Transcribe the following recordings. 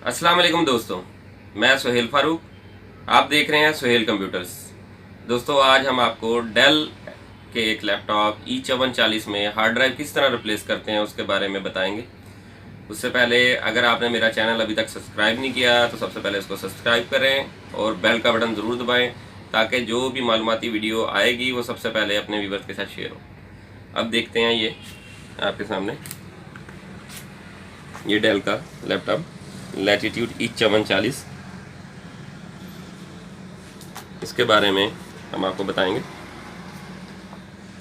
अस्सलाम वालेकुम दोस्तों, मैं सुहेल फारूक। आप देख रहे हैं सुहेल कंप्यूटर्स। दोस्तों आज हम आपको डेल के एक लैपटॉप E5440 में हार्ड ड्राइव किस तरह रिप्लेस करते हैं उसके बारे में बताएंगे। उससे पहले अगर आपने मेरा चैनल अभी तक सब्सक्राइब नहीं किया तो सबसे पहले इसको सब्सक्राइब करें और बेल का बटन ज़रूर दबाएं ताकि जो भी मालूमाती वीडियो आएगी वो सबसे पहले अपने व्यूअर्स के साथ शेयर हो। अब देखते हैं ये आपके सामने ये डेल का लैपटॉप लैटिट्यूड E5440, इसके बारे में हम आपको बताएंगे।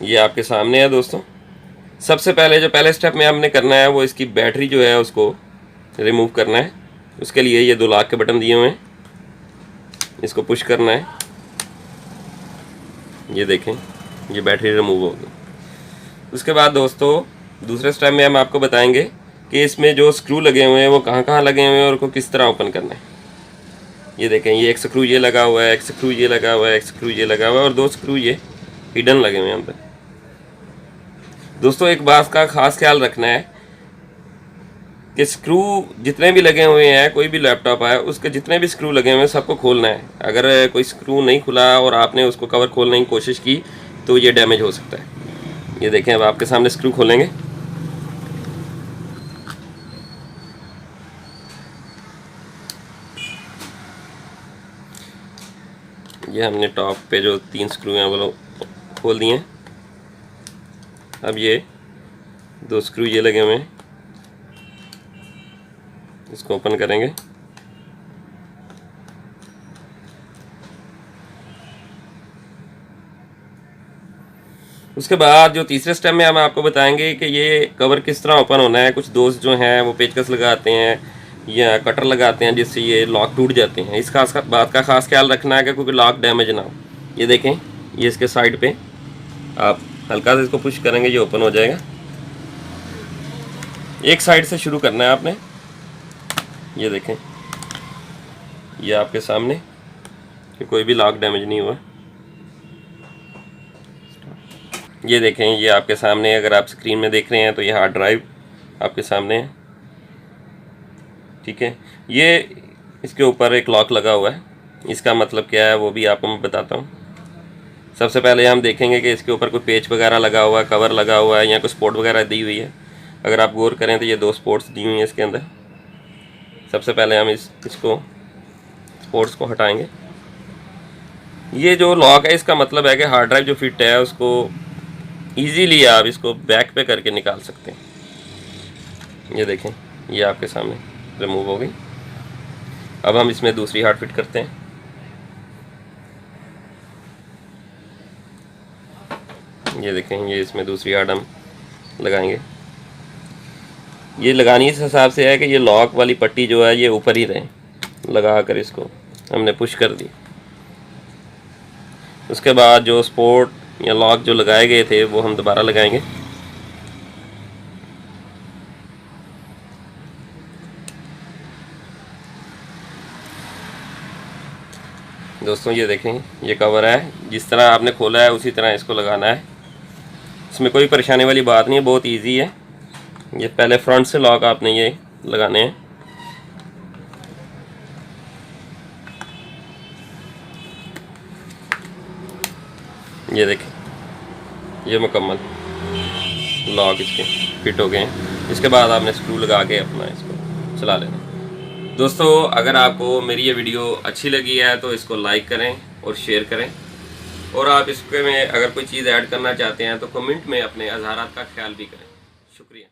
ये आपके सामने है दोस्तों। सबसे पहले जो पहले स्टेप में हमने करना है वो इसकी बैटरी जो है उसको रिमूव करना है। उसके लिए ये 2 लाख के बटन दिए हुए हैं, इसको पुश करना है। ये देखें ये बैटरी रिमूव होगी। उसके बाद दोस्तों दूसरे स्टेप में हम आपको बताएंगे कि इसमें जो स्क्रू लगे हुए हैं वो कहाँ कहाँ लगे हुए हैं और उनको किस तरह ओपन करना है। ये देखें ये एक स्क्रू ये लगा हुआ है, एक स्क्रू ये लगा हुआ है, एक स्क्रू ये लगा हुआ है और 2 स्क्रू ये हिडन लगे हुए हैं यहाँ पे। दोस्तों एक बात का खास ख्याल रखना है कि स्क्रू जितने भी लगे हुए हैं, कोई भी लैपटॉप है उसके जितने भी स्क्रू लगे हुए हैं सबको खोलना है। अगर कोई स्क्रू नहीं खुला और आपने उसको कवर खोलने की कोशिश की तो ये डैमेज हो सकता है। ये देखें अब आपके सामने स्क्रू खोलेंगे। ये हमने टॉप पे जो 3 स्क्रू हैं वो खोल दिए हैं। अब ये 2 स्क्रू ये लगे हुए हैं, इसको ओपन करेंगे। उसके बाद जो तीसरे स्टेप में हम आपको बताएंगे कि ये कवर किस तरह ओपन होना है। कुछ दोस्त जो हैं वो पेचकस लगाते हैं या कटर लगाते हैं जिससे ये लॉक टूट जाते हैं। इस खास बात का खास ख्याल रखना है कि क्योंकि लॉक डैमेज ना हो। ये देखें ये इसके साइड पे आप हल्का से इसको पुश करेंगे ये ओपन हो जाएगा। एक साइड से शुरू करना है आपने। ये देखें ये आपके सामने कि कोई भी लॉक डैमेज नहीं हुआ। ये देखें ये आपके सामने, अगर आप स्क्रीन में देख रहे हैं तो ये हार्ड ड्राइव आपके सामने है, ठीक है। ये इसके ऊपर एक लॉक लगा हुआ है, इसका मतलब क्या है वो भी आपको मैं बताता हूँ। सबसे पहले हम देखेंगे कि इसके ऊपर कोई पेच वगैरह लगा हुआ है, कवर लगा हुआ है या कोई स्पोर्ट वगैरह दी हुई है। अगर आप गौर करें तो ये 2 स्पोर्ट्स दी हुई हैं इसके अंदर। सबसे पहले हम इसको स्पोर्ट्स को हटाएंगे। ये जो लॉक है इसका मतलब है कि हार्ड ड्राइव जो फिट है उसको ईजीली आप इसको बैक पे करके निकाल सकते हैं। ये देखें ये आपके सामने रिमूव हो गई। अब हम इसमें दूसरी हार्ड फिट करते हैं। ये देखें ये इसमें दूसरी हार्ड हम लगाएंगे। ये लगानी इस हिसाब से है कि ये लॉक वाली पट्टी जो है ये ऊपर ही रहे, लगा कर इसको हमने पुश कर दी। उसके बाद जो स्पोर्ट या लॉक जो लगाए गए थे वो हम दोबारा लगाएंगे। दोस्तों ये देखें ये कवर है, जिस तरह आपने खोला है उसी तरह इसको लगाना है। इसमें कोई परेशानी वाली बात नहीं है, बहुत इजी है। ये पहले फ्रंट से लॉक आपने ये लगाने हैं। ये देखें ये मुकम्मल लॉक इसके फिट हो गए हैं। इसके बाद आपने स्क्रू लगा के अपना इसको चला लेना। दोस्तों अगर आपको मेरी ये वीडियो अच्छी लगी है तो इसको लाइक करें और शेयर करें, और आप इसके में अगर कोई चीज़ ऐड करना चाहते हैं तो कमेंट में अपने अज़हारात का ख्याल भी करें। शुक्रिया।